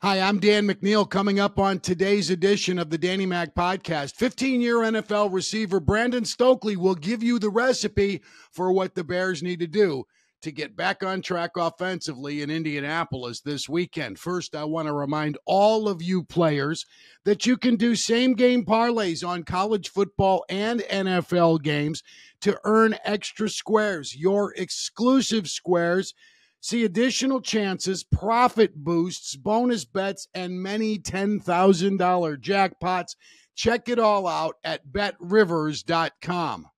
Hi, I'm Dan McNeil. Coming up on today's edition of the Danny Mac Podcast, 15-year NFL receiver Brandon Stokley will give you the recipe for what the Bears need to do to get back on track offensively in Indianapolis this weekend. First, I want to remind all of you players that you can do same-game parlays on college football and NFL games to earn extra squares, your exclusive squares. See additional chances, profit boosts, bonus bets, and many $10,000 jackpots. Check it all out at betrivers.com.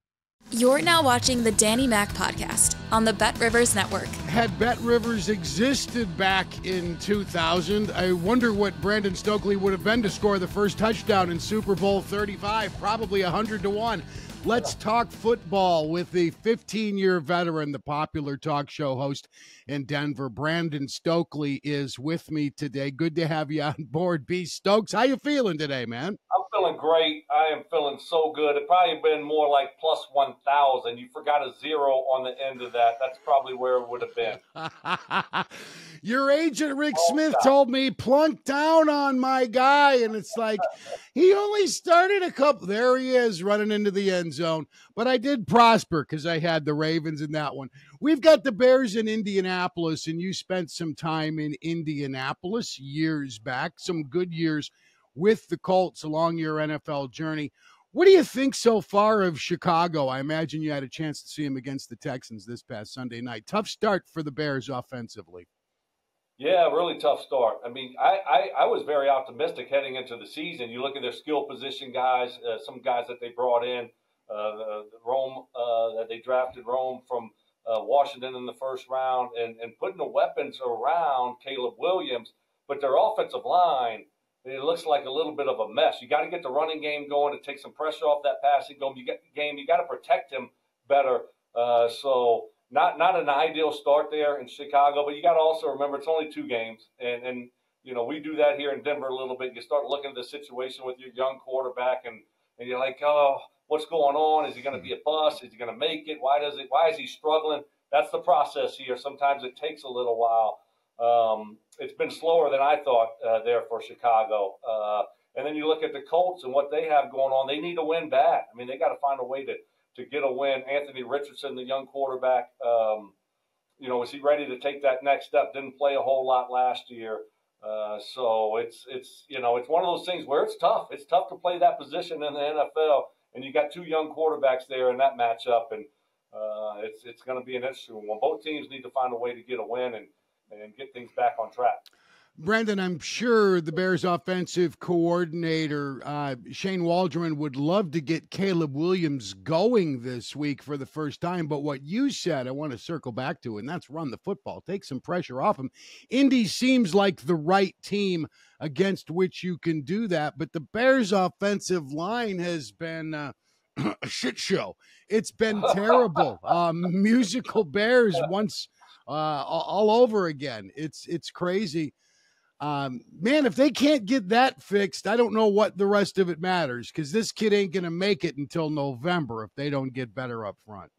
You're now watching the Danny Mac Podcast on the Bet Rivers Network. Had Bet Rivers existed back in 2000, I wonder what Brandon Stokley would have been to score the first touchdown in Super Bowl 35, probably 100-1. Let's talk football with the 15-year veteran, the popular talk show host in Denver. Brandon Stokley is with me today. Good to have you on board, B. Stokes. How you feeling today, man? I'm feeling great. I am feeling so good. It probably been more like plus 1,000. You forgot a zero on the end of that. That's probably where it would have been. Your agent, Rick Smith, told me plunk down on my guy, and it's like he only started a couple. There he is running into the end zone. But I did prosper because I had the Ravens in that one. We've got the Bears in Indianapolis, and you spent some time in Indianapolis years back, some good years with the Colts along your NFL journey. What do you think so far of Chicago? I imagine you had a chance to see him against the Texans this past Sunday night. Tough start for the Bears offensively. Yeah, really tough start. I mean, I was very optimistic heading into the season. You look at their skill position guys, some guys that they brought in, Rome, that they drafted Rome from Washington in the first round, and putting the weapons around Caleb Williams. But their offensive line, it looks like a little bit of a mess. You got to get the running game going to take some pressure off that passing game. You got to protect him better. So not an ideal start there in Chicago, but you got to also remember it's only 2 games, and you know we do that here in Denver a little bit. You start looking at the situation with your young quarterback, and you're like, oh, what's going on? Is he going to be a bust? Is he going to make it? Why is he struggling? That's the process here. Sometimes it takes a little while. It's been slower than I thought there for Chicago. And then you look at the Colts and what they have going on. They need to win bad. I mean, they got to find a way to get a win. Anthony Richardson, the young quarterback, is he ready to take that next step? Didn't play a whole lot last year. So it's one of those things where it's tough. It's tough to play that position in the NFL, and you got 2 young quarterbacks there in that matchup, and it's going to be an interesting one. Both teams need to find a way to get a win and get things back on track. Brandon, I'm sure the Bears offensive coordinator, Shane Waldron, would love to get Caleb Williams going this week for the first time. But what you said, I want to circle back to, and that's run the football. Take some pressure off him. Indy seems like the right team against which you can do that. But the Bears offensive line has been a shit show. It's been terrible. Musical Bears once all over again. It's crazy. Man, if they can't get that fixed, I don't know what the rest of it matters, because this kid ain't going to make it until November if they don't get better up front.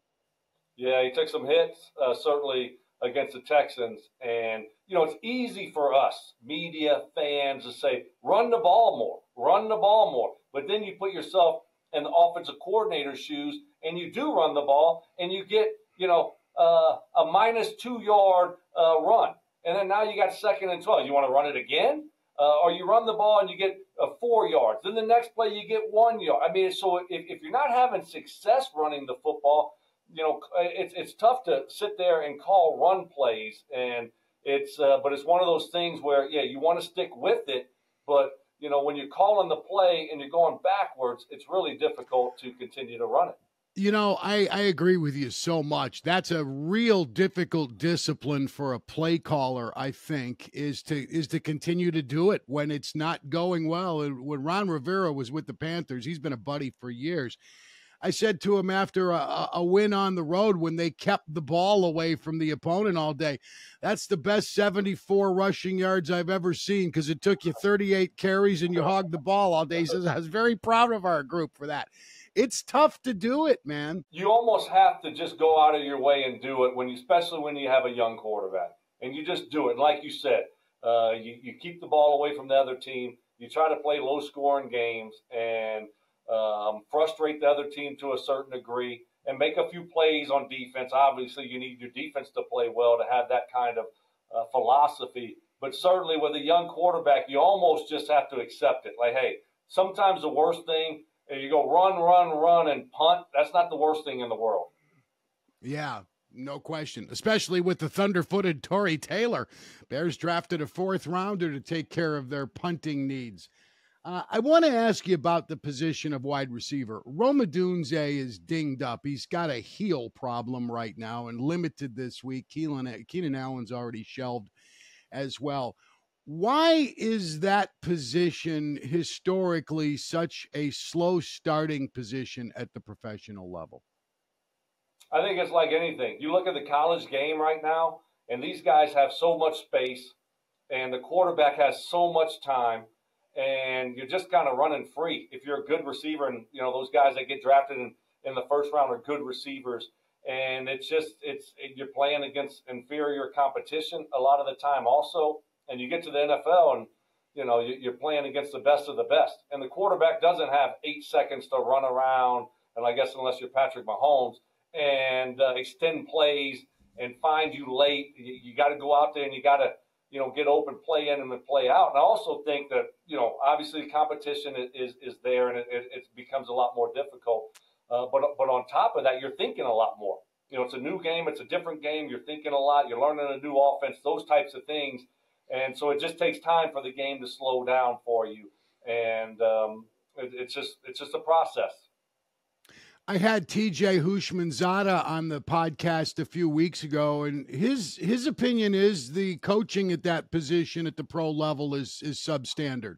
Yeah, he took some hits, certainly against the Texans. And, it's easy for us, media, fans, to say, run the ball more. But then you put yourself in the offensive coordinator's shoes, and you do run the ball, and you get, a minus 2-yard run. And then now you got 2nd and 12. You want to run it again? Or you run the ball and you get 4 yards. Then the next play you get 1 yard. I mean, so if you're not having success running the football, it's tough to sit there and call run plays. And but it's one of those things where, yeah, you want to stick with it. But, when you're calling the play and you're going backwards, it's really difficult to continue to run it. I agree with you so much. That's a real difficult discipline for a play caller, I think, is to continue to do it when it's not going well. And when Ron Rivera was with the Panthers, he's been a buddy for years. I said to him after a win on the road when they kept the ball away from the opponent all day, that's the best 74 rushing yards I've ever seen, because it took you 38 carries and you hogged the ball all day. He says, I was very proud of our group for that. It's tough to do it, man. You almost have to just go out of your way and do it, especially when you have a young quarterback. And you just do it. Like you said, You keep the ball away from the other team. You try to play low-scoring games and frustrate the other team to a certain degree and make a few plays on defense. Obviously, you need your defense to play well to have that kind of philosophy. But certainly with a young quarterback, you almost just have to accept it. Like, hey, sometimes the worst thing is you go run, and punt. That's not the worst thing in the world. Yeah, no question, especially with the thunder-footed Torrey Taylor. Bears drafted a fourth-rounder to take care of their punting needs. I want to ask you about the position of wide receiver. Rome Odunze is dinged up. He's got a heel problem right now and limited this week. Keenan Allen's already shelved as well. Why is that position historically such a slow starting position at the professional level? I think it's like anything. You look at the college game right now, and these guys have so much space, and the quarterback has so much time, and you're just kind of running free. If you're a good receiver, and you know those guys that get drafted in the first round are good receivers, and you're playing against inferior competition a lot of the time also, and you get to the NFL and you know you're playing against the best of the best, and the quarterback doesn't have 8 seconds to run around, and I guess unless you're Patrick Mahomes, and extend plays and find you late. You got to go out there and you got to, you know, get open, play in and play out. And I also think that, you know, obviously competition is there and it becomes a lot more difficult. But on top of that, you're thinking a lot more. You know, it's a new game. It's a different game. You're thinking a lot. You're learning a new offense, those types of things. And so it just takes time for the game to slow down for you. And it's just a process. I had TJ Hushmanzada on the podcast a few weeks ago, and his opinion is the coaching at that position at the pro level is substandard.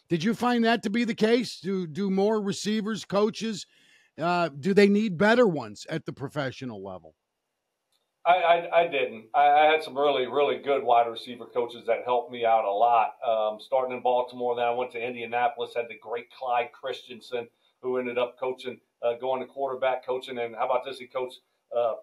Did you find that to be the case? Do more receivers, coaches, do they need better ones at the professional level? I didn't. I had some really, really good wide receiver coaches that helped me out a lot. Starting in Baltimore, then I went to Indianapolis, had the great Clyde Christensen, who ended up coaching, going to quarterback coaching. And how about this? He coached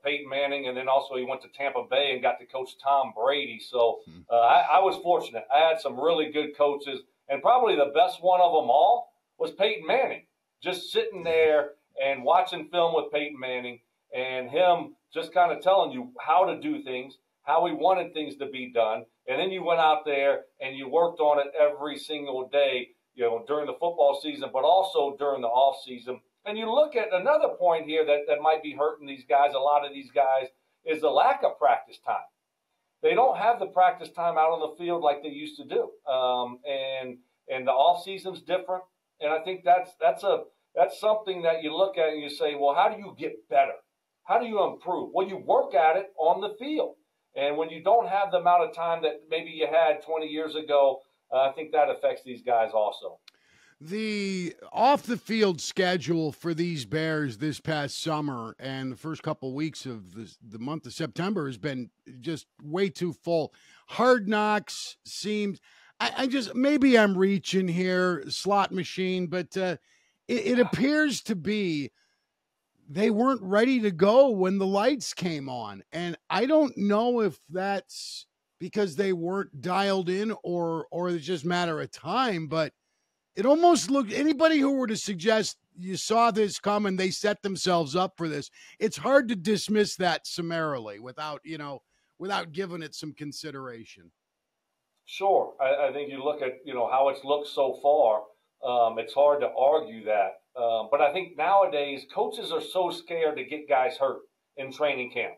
Peyton Manning, and then also he went to Tampa Bay and got to coach Tom Brady. So I was fortunate. I had some really good coaches, and probably the best one of them all was Peyton Manning. Just sitting there and watching film with Peyton Manning and him just kind of telling you how to do things, how he wanted things to be done. And then you went out there and you worked on it every single day, you know, during the football season, but also during the off season. And you look at another point here that might be hurting these guys, a lot of these guys, is the lack of practice time. They don't have the practice time out on the field like they used to do. And the off season's different. And I think that's something that you look at and you say, well, how do you get better? How do you improve? Well, you work at it on the field. And when you don't have the amount of time that maybe you had 20 years ago, I think that affects these guys also. The off-the-field schedule for these Bears this past summer and the first couple of weeks of the month of September has been just way too full. Hard Knocks seems – I just – maybe I'm reaching here, slot machine, but it appears to be they weren't ready to go when the lights came on. And I don't know if that's because they weren't dialed in or it's just a matter of time, but it almost looked, anybody who were to suggest you saw this come and they set themselves up for this, it's hard to dismiss that summarily without giving it some consideration. Sure. I think you look at, how it's looked so far, it's hard to argue that. But I think nowadays coaches are so scared to get guys hurt in training camp.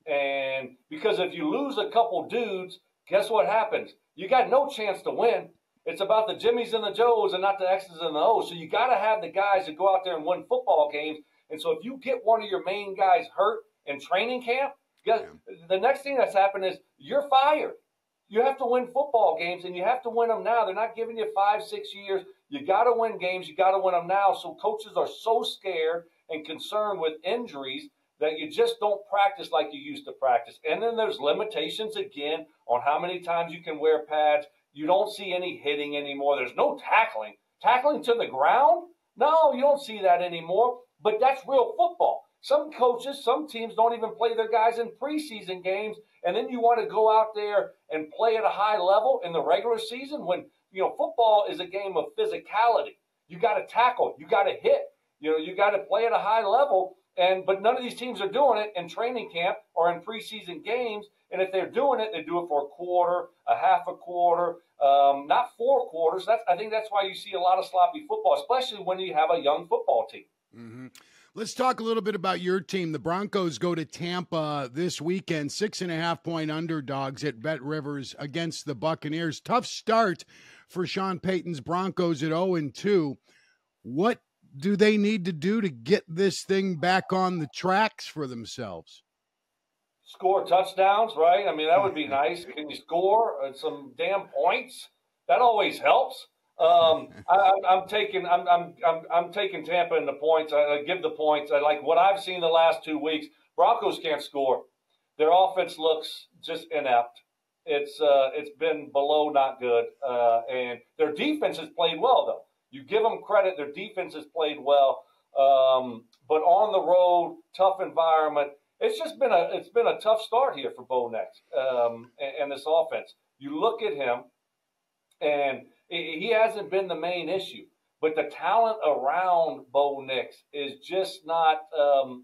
And because if you lose a couple dudes, guess what happens? You got no chance to win. It's about the Jimmies and the Joes and not the X's and the O's. So you got to have the guys that go out there and win football games. And so if you get one of your main guys hurt in training camp, the next thing that's happened is you're fired. You have to win football games, and you have to win them now. They're not giving you 5-6 years. You got to win games. You got to win them now. So coaches are so scared and concerned with injuries that you just don't practice like you used to practice. And then there's limitations again on how many times you can wear pads. You don't see any hitting anymore. There's no tackling. Tackling to the ground? No, you don't see that anymore. But that's real football. Some coaches, some teams don't even play their guys in preseason games, and then you want to go out there and play at a high level in the regular season when, football is a game of physicality. You got to tackle, you got to hit, you got to play at a high level, but none of these teams are doing it in training camp or in preseason games. And if they're doing it, they do it for a quarter, a half a quarter, not 4 quarters. I think that's why you see a lot of sloppy football, especially when you have a young football team. Mm-hmm. Let's talk a little bit about your team. The Broncos go to Tampa this weekend, 6.5-point underdogs at Bet Rivers against the Buccaneers. Tough start for Sean Payton's Broncos at 0-2. What do they need to do to get this thing back on the tracks for themselves? Score touchdowns, right? I mean, that would be nice. Can you score some damn points? That always helps. I'm taking Tampa in the points. I give the points. I like what I've seen the last 2 weeks. Broncos can't score. Their offense looks just inept. It's been below not good. And their defense has played well, though. You give them credit. Their defense has played well. But on the road, tough environment. It's been a tough start here for Bo Nix and this offense. You look at him, and he hasn't been the main issue, but the talent around Bo Nix is just not.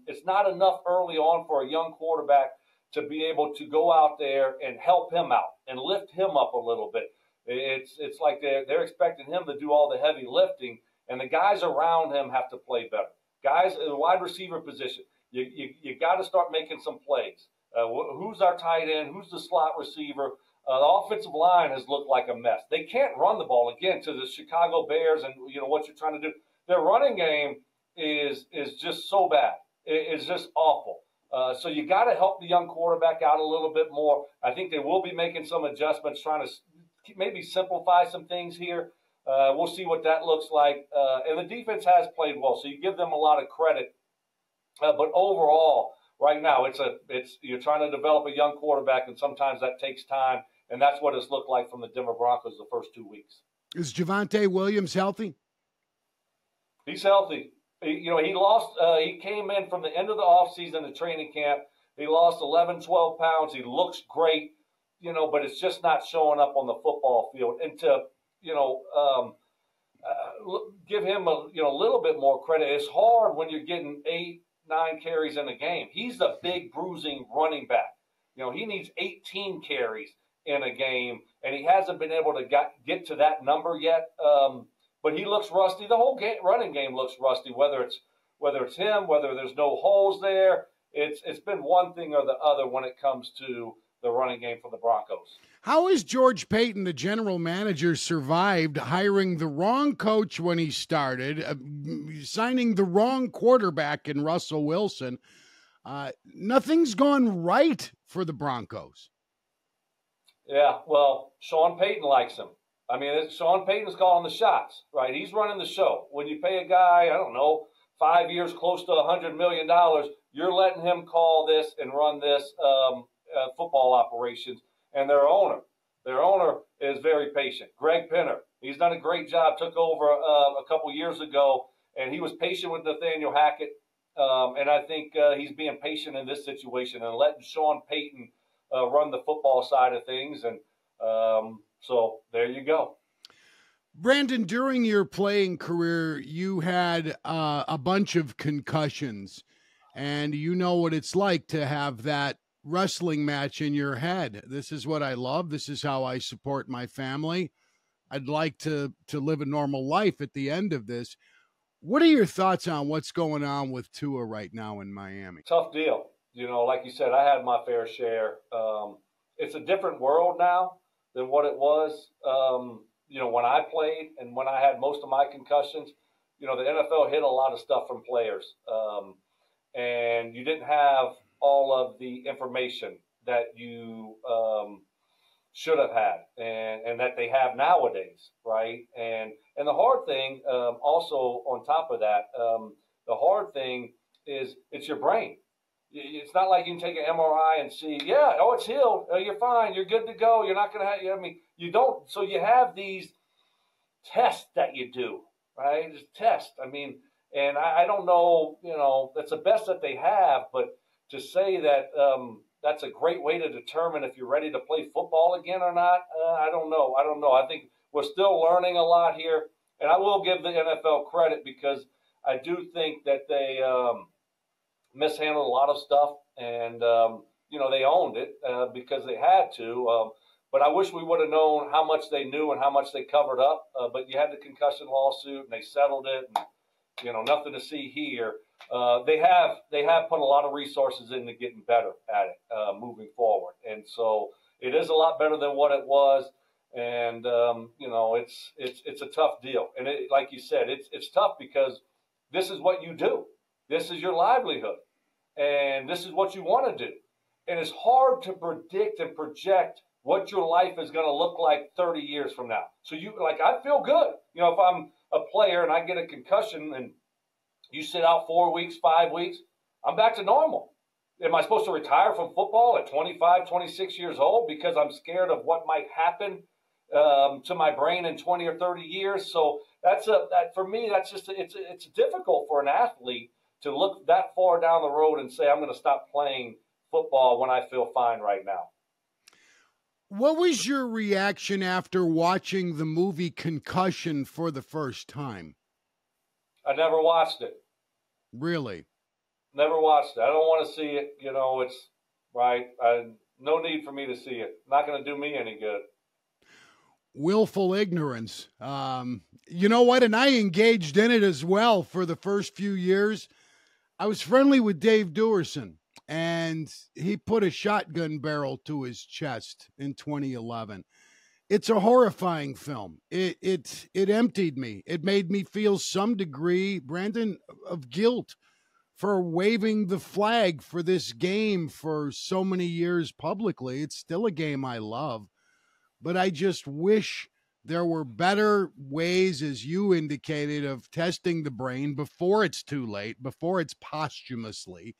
It's not enough early on for a young quarterback to be able to go out there and help him out and lift him up a little bit. It's like they're expecting him to do all the heavy lifting, and the guys around him have to play better. Guys in the wide receiver position. You got to start making some plays. Who's our tight end? Who's the slot receiver? The offensive line has looked like a mess. They can't run the ball again to the Chicago Bears, and what you're trying to do. Their running game is just so bad. It's just awful. So you got to help the young quarterback out a little bit more. I think they will be making some adjustments, trying to maybe simplify some things here. We'll see what that looks like. And the defense has played well, so you give them a lot of credit. But overall, right now, you're trying to develop a young quarterback, and sometimes that takes time, and that's what it's looked like from the Denver Broncos the first 2 weeks. Is Javonte Williams healthy? He's healthy. He lost. He came in from the end of the offseason to training camp. He lost 11, 12 pounds. He looks great, but it's just not showing up on the football field. And to, give him a little bit more credit. It's hard when you're getting 8, 9 carries in a game. He's a big bruising running back. He needs 18 carries in a game, and he hasn't been able to get to that number yet. But he looks rusty. The whole running game looks rusty. Whether it's him, whether there's no holes there, it's been one thing or the other when it comes to the running game for the Broncos. How has George Paton, the general manager, survived hiring the wrong coach when he started, signing the wrong quarterback in Russell Wilson? Nothing's gone right for the Broncos. Yeah, well, Sean Payton likes him. I mean, Sean Payton's calling the shots, right? He's running the show. When you pay a guy, 5 years, close to $100 million, you're letting him call this and run this football operations. And their owner is very patient. Greg Penner, he's done a great job, took over a couple years ago, and he was patient with Nathaniel Hackett. And I think he's being patient in this situation and letting Sean Payton run the football side of things. And so there you go. Brandon, during your playing career, you had a bunch of concussions, and you know what it's like to have that wrestling match in your head. This is what I love. This is how I support my family. I'd like to live a normal life at the end of this. What are your thoughts on what's going on with Tua right now in Miami? Tough deal. Like you said, I had my fair share. It's a different world now than what it was, when I played and when I had most of my concussions. The NFL hid a lot of stuff from players. And you didn't have all of the information that you should have had and that they have nowadays, right? And the hard thing, also on top of that, the hard thing is it's your brain. It's not like you can take an MRI and see, it's healed. You're fine. You're good to go. You're not going to have, you don't. So you have these tests that you do, right? Just tests. And I don't know, that's the best that they have, but to say that that's a great way to determine if you're ready to play football again or not, I don't know. I think we're still learning a lot here. And I will give the NFL credit because I do think that they mishandled a lot of stuff, and they owned it because they had to. But I wish we would have known how much they knew and how much they covered up. But you had the concussion lawsuit, and they settled it, and nothing to see here. They have put a lot of resources into getting better at it moving forward, and so it is a lot better than what it was. And it's a tough deal, and like you said, it's tough because this is what you do. This is your livelihood, and this is what you want to do. And it's hard to predict and project what your life is going to look like 30 years from now. So I feel good. If I'm a player and I get a concussion and you sit out 4 weeks, 5 weeks, I'm back to normal. Am I supposed to retire from football at 25, 26 years old because I'm scared of what might happen to my brain in 20 or 30 years? So that for me, that's just it's difficult for an athlete to look that far down the road and say, I'm going to stop playing football when I feel fine right now. What was your reaction after watching the movie Concussion for the first time? I never watched it. Really? Never watched it. I don't want to see it. It's right. No need for me to see it. Not going to do me any good. Willful ignorance. You know what? And I engaged in it as well for the first few years. I was friendly with Dave Duerson, and he put a shotgun barrel to his chest in 2011. It's a horrifying film. It emptied me. It made me feel some degree, Brandon, of guilt for waving the flag for this game for so many years publicly. It's still a game I love, but I just wish there were better ways, as you indicated, of testing the brain before it's too late, before it's posthumously.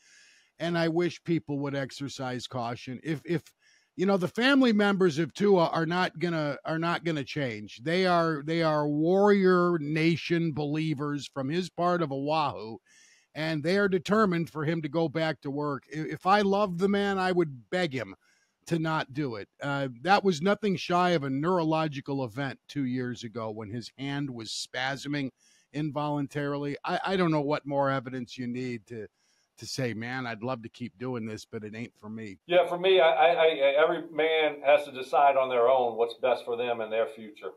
And I wish people would exercise caution. If the family members of Tua are not gonna change. They are Warrior Nation believers from his part of Oahu, and they are determined for him to go back to work. If I loved the man, I would beg him to not do it. That was nothing shy of a neurological event 2 years ago when his hand was spasming involuntarily. I don't know what more evidence you need to say, man, I'd love to keep doing this, but it ain't for me. Yeah, for me, I every man has to decide on their own what's best for them and their future.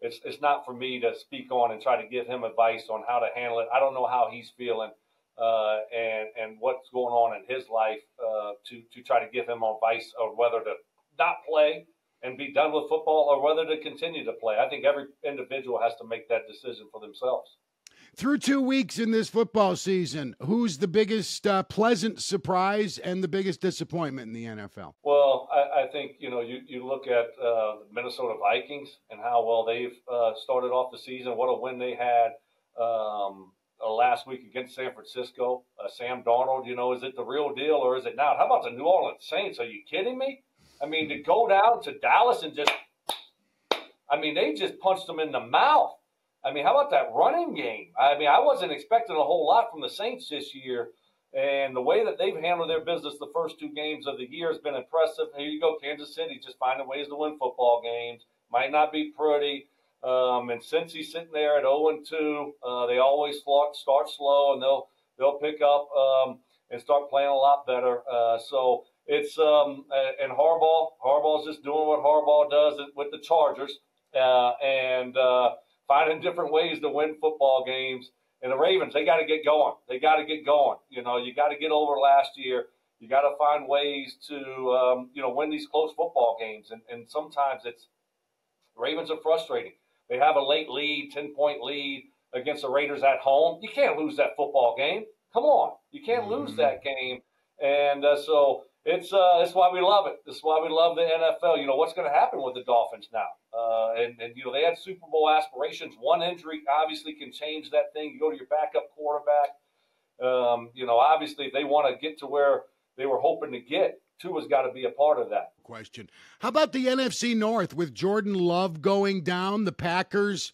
It's not for me to speak on and try to give him advice on how to handle it. I don't know how he's feeling and what's going on in his life to try to give him advice on whether to not play and be done with football or whether to continue to play. I think every individual has to make that decision for themselves. Through 2 weeks in this football season, who's the biggest pleasant surprise and the biggest disappointment in the NFL? Well, I think, you look at the Minnesota Vikings and how well they've started off the season, what a win they had last week against San Francisco. Sam Darnold, is it the real deal or is it not? How about the New Orleans Saints? Are you kidding me? I mean, to go down to Dallas and they just punched them in the mouth. I mean, how about that running game? I mean, I wasn't expecting a whole lot from the Saints this year, and the way that they've handled their business the first 2 games of the year has been impressive. Here you go, Kansas City, just finding ways to win football games. Might not be pretty, and since he's sitting there at 0-2, they always start slow, and they'll pick up and start playing a lot better. So it's and Harbaugh's just doing what Harbaugh does with the Chargers, and finding different ways to win football games. And the Ravens, they got to get going. You got to get over last year. You got to find ways to, win these close football games. And sometimes the Ravens are frustrating. They have a late lead, 10-point lead against the Raiders at home. You can't lose that football game. Come on. You can't lose that game. And so it's why we love it. This is why we love the NFL. What's going to happen with the Dolphins now? And they had Super Bowl aspirations. One injury obviously can change that thing. You go to your backup quarterback. Obviously if they want to get to where they were hoping to get, Tua's got to be a part of that. Question. How about the NFC North with Jordan Love going down, the Packers,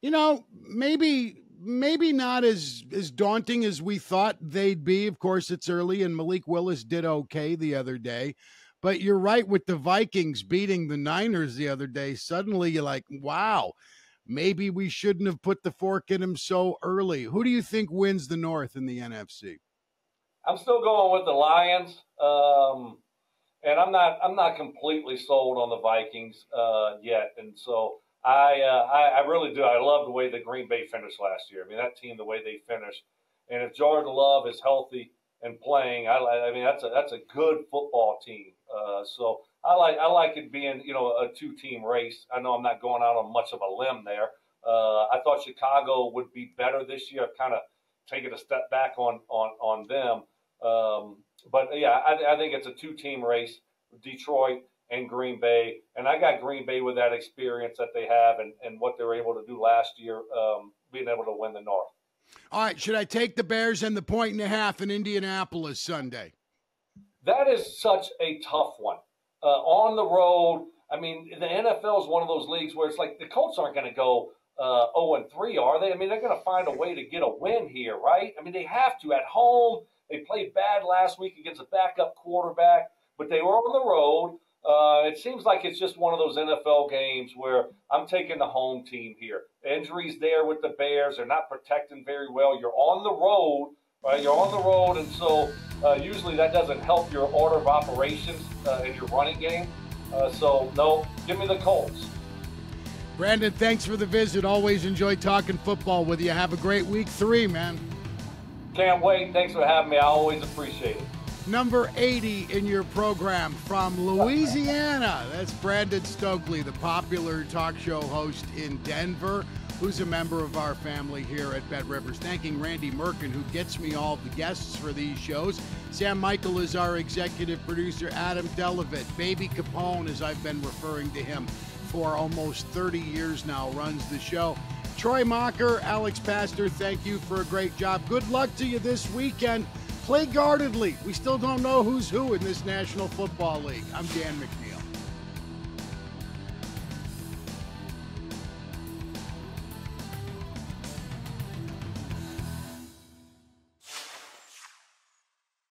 maybe maybe not as daunting as we thought they'd be. Of course, it's early, and Malik Willis did okay the other day. But you're right, with the Vikings beating the Niners the other day, suddenly you're like, wow, maybe we shouldn't have put the fork in him so early. Who do you think wins the North in the NFC? I'm still going with the Lions, and I'm not completely sold on the Vikings yet. And so I really do. I love the way the Green Bay finished last year. I mean, that team, the way they finished, and if Jordan Love is healthy and playing, I mean that's a good football team. So I like it being a 2-team race. I know I'm not going out on much of a limb there. I thought Chicago would be better this year. I've kind of taken a step back on them. But yeah, I think it's a 2-team race, Detroit and Green Bay. And I got Green Bay with that experience that they have and what they were able to do last year, being able to win the North. All right, should I take the Bears and the 1.5 in Indianapolis Sunday? That is such a tough one. On the road, I mean, the NFL is one of those leagues where it's like the Colts aren't going to go 0-3, are they? I mean, they're going to find a way to get a win here, right? I mean, they have to. At home, they played bad last week against a backup quarterback, but they were on the road. It seems like it's just one of those NFL games where I'm taking the home team here. The injuries there with the Bears. They're not protecting very well. You're on the road, right? You're on the road, and so usually that doesn't help your order of operations in your running game. So, no, give me the Colts. Brandon, thanks for the visit. Always enjoy talking football with you. Have a great week 3, man. Can't wait. Thanks for having me. I always appreciate it. Number 80 in your program from Louisiana. That's Brandon Stokley, the popular talk show host in Denver, who's a member of our family here at Bet Rivers. Thanking Randy Merkin, who gets me all the guests for these shows. Sam Michael is our executive producer. Adam Delavitt, Baby Capone, as I've been referring to him for almost 30 years now, runs the show. Troy Mocker, Alex Pastor, thank you for a great job. Good luck to you this weekend. Play guardedly. We still don't know who's who in this National Football League. I'm Dan McNeil.